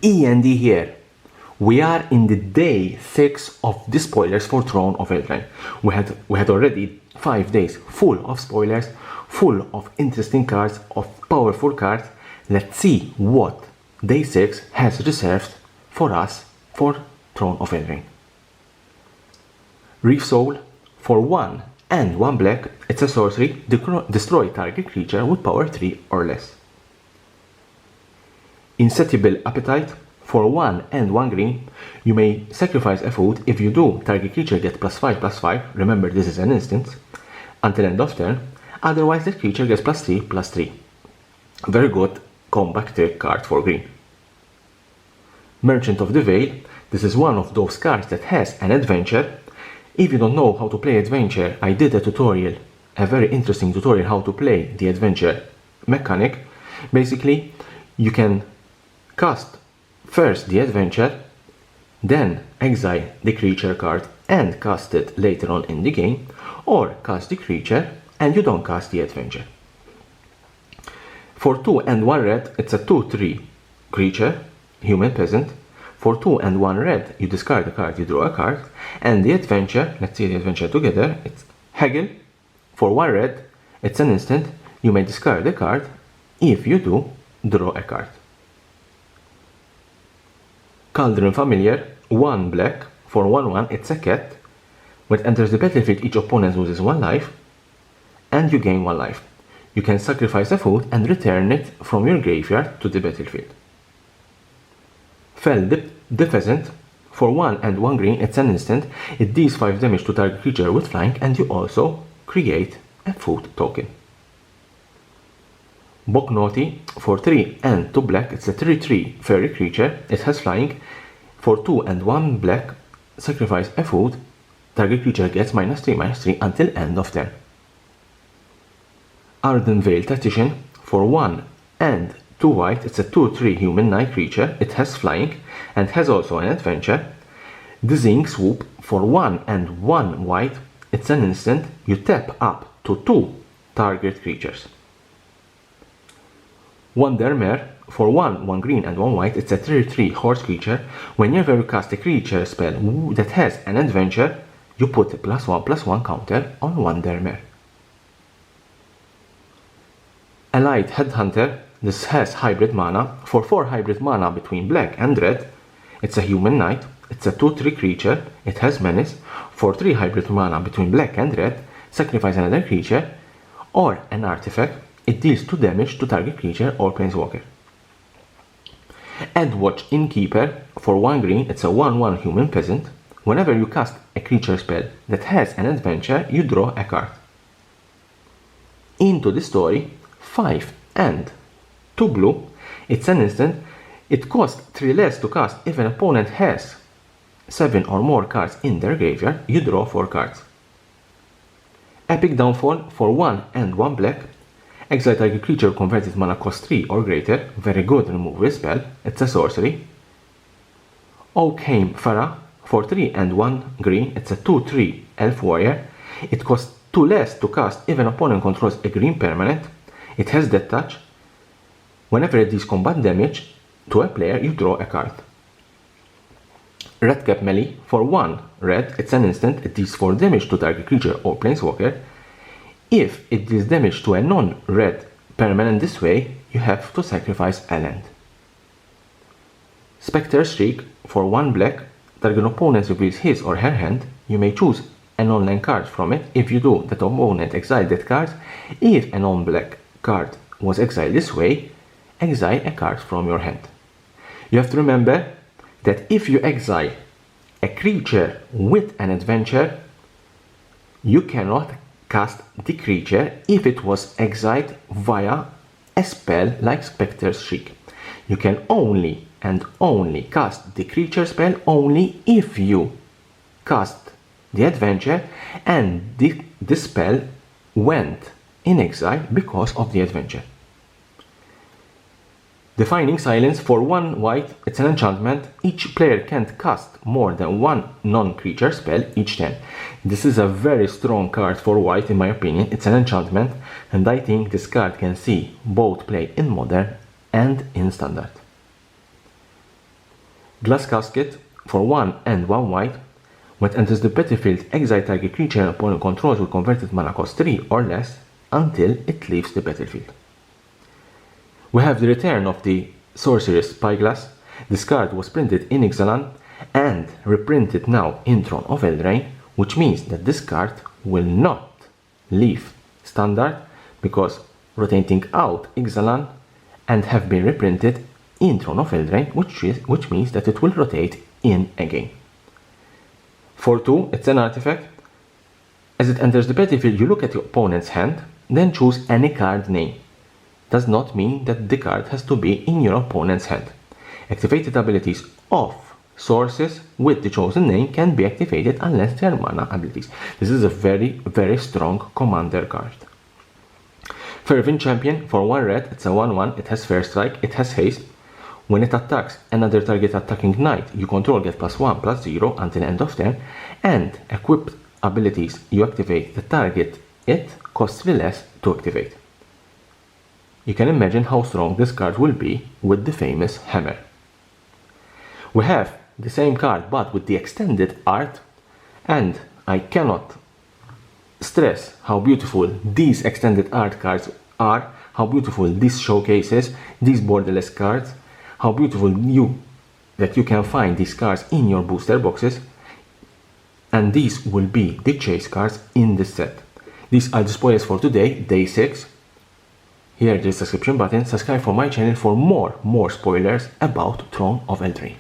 E.N.D here. We are in the day 6 of the spoilers for Throne of Eldraine. We had already 5 days full of spoilers, full of interesting cards, of powerful cards. Let's see what day 6 has reserved for us for Throne of Eldraine. Reef Soul, for 1 and 1 black, it's a sorcery, destroy target creature with power 3 or less. Insatiable Appetite, for 1 and 1 green, you may sacrifice a food. If you do, target creature gets +5/+5, remember this is an instance, until end of turn, otherwise that creature gets +3/+3. Very good comeback trick card for green. Merchant of the Veil, this is one of those cards that has an adventure. If you don't know how to play adventure, I did a tutorial, a very interesting tutorial how to play the adventure mechanic. Basically, you can cast first the adventure, then exile the creature card and cast it later on in the game, or cast the creature and you don't cast the adventure. For 2 and 1 red, it's a 2/3 creature, human peasant. For 2 and 1 red, you discard a card, you draw a card, and the adventure, let's see the adventure together, it's Haggle. For 1 red, it's an instant, you may discard a card. If you do, draw a card. Cauldron Familiar, 1 black, for 1/1, it's a cat. When it enters the battlefield, each opponent loses 1 life, and you gain 1 life. You can sacrifice a food and return it from your graveyard to the battlefield. Fell the Pheasant, for 1 and 1 green, it's an instant, it deals 5 damage to target creature with flying, and you also create a food token. Boknoti, for 3 and 2 black, it's a 3/3 fairy creature, it has flying. For 2 and 1 black, sacrifice a food, target creature gets -3/-3 until end of turn. Arden Veil Tactician, for 1 and 2 white, it's a 2/3 human knight creature, it has flying and has also an adventure. Dizzying Swoop, for 1 and 1 white, it's an instant, you tap up to 2 target creatures. Wandermare, for 1, 1 green and 1 white, it's a 3/3 horse creature. Whenever you cast a creature spell that has an adventure, you put a +1/+1 counter on Wandermare. Allied Headhunter, this has hybrid mana. For 4 hybrid mana between black and red, it's a human knight, it's a 2/3 creature, it has menace. For 3 hybrid mana between black and red, sacrifice another creature or an artifact, it deals 2 damage to target creature or planeswalker. Endwatch Innkeeper, for 1 green, it's a 1/1 human peasant. Whenever you cast a creature spell that has an adventure, you draw a card. Into the Story, 5 and 2 blue, it's an instant, it costs 3 less to cast. If an opponent has 7 or more cards in their graveyard, you draw 4 cards. Epic Downfall, for 1 and 1 black, exile target creature converted mana cost 3 or greater, very good removal spell, it's a sorcery. Oakheim Farah, for 3 and 1 green, it's a 2/3 elf warrior, it costs 2 less to cast if an opponent controls a green permanent, it has Death Touch. Whenever it deals combat damage to a player, you draw a card. Redcap Melee, for 1 red, it's an instant, it deals 4 damage to target creature or planeswalker. If it deals damage to a non-red permanent this way, you have to sacrifice a land. Spectre Shriek, for 1 black, target opponent reveals his or her hand, you may choose a non-land card from it. If you do, that opponent exile that card. If a non-black card was exiled this way, exile a card from your hand. You have to remember that if you exile a creature with an adventure, you cannot cast the creature if it was exiled via a spell like Spectre's Shriek. You can only and only cast the creature spell only if you cast the adventure and the spell went in exile because of the adventure. Defining Silence, for 1 white, it's an enchantment. Each player can't cast more than 1 non-creature spell each turn. This is a very strong card for white in my opinion. It's an enchantment and I think this card can see both play in Modern and in Standard. Glass Casket for 1 and 1 white. When it enters the battlefield, exile target creature and opponent controls with converted mana cost 3 or less until it leaves the battlefield. We have the return of the Sorcerous Spyglass. This card was printed in Ixalan and reprinted now in Throne of Eldraine, which means that this card will not leave Standard because rotating out Ixalan and have been reprinted in Throne of Eldraine, which means that it will rotate in again. For 2, it's an artifact. As it enters the battlefield, you look at your opponent's hand, then choose any card name. Does not mean that the card has to be in your opponent's hand. Activated abilities of sources with the chosen name can be activated unless they are mana abilities. This is a very, very strong commander card. Fervent Champion for 1 red, it's a 1/1, it has Fair Strike, it has haste. When it attacks another target attacking knight, you control get +1/+0 until end of turn, and equipped abilities you activate the target it costs less to activate. You can imagine how strong this card will be with the famous hammer. We have the same card but with the extended art, and I cannot stress how beautiful these extended art cards are, how beautiful this showcases these borderless cards, how beautiful that you can find these cards in your booster boxes, and these will be the chase cards in this set. These are the spoilers for today, day 6. Here is the subscription button, subscribe for my channel for more spoilers about Throne of Eldraine.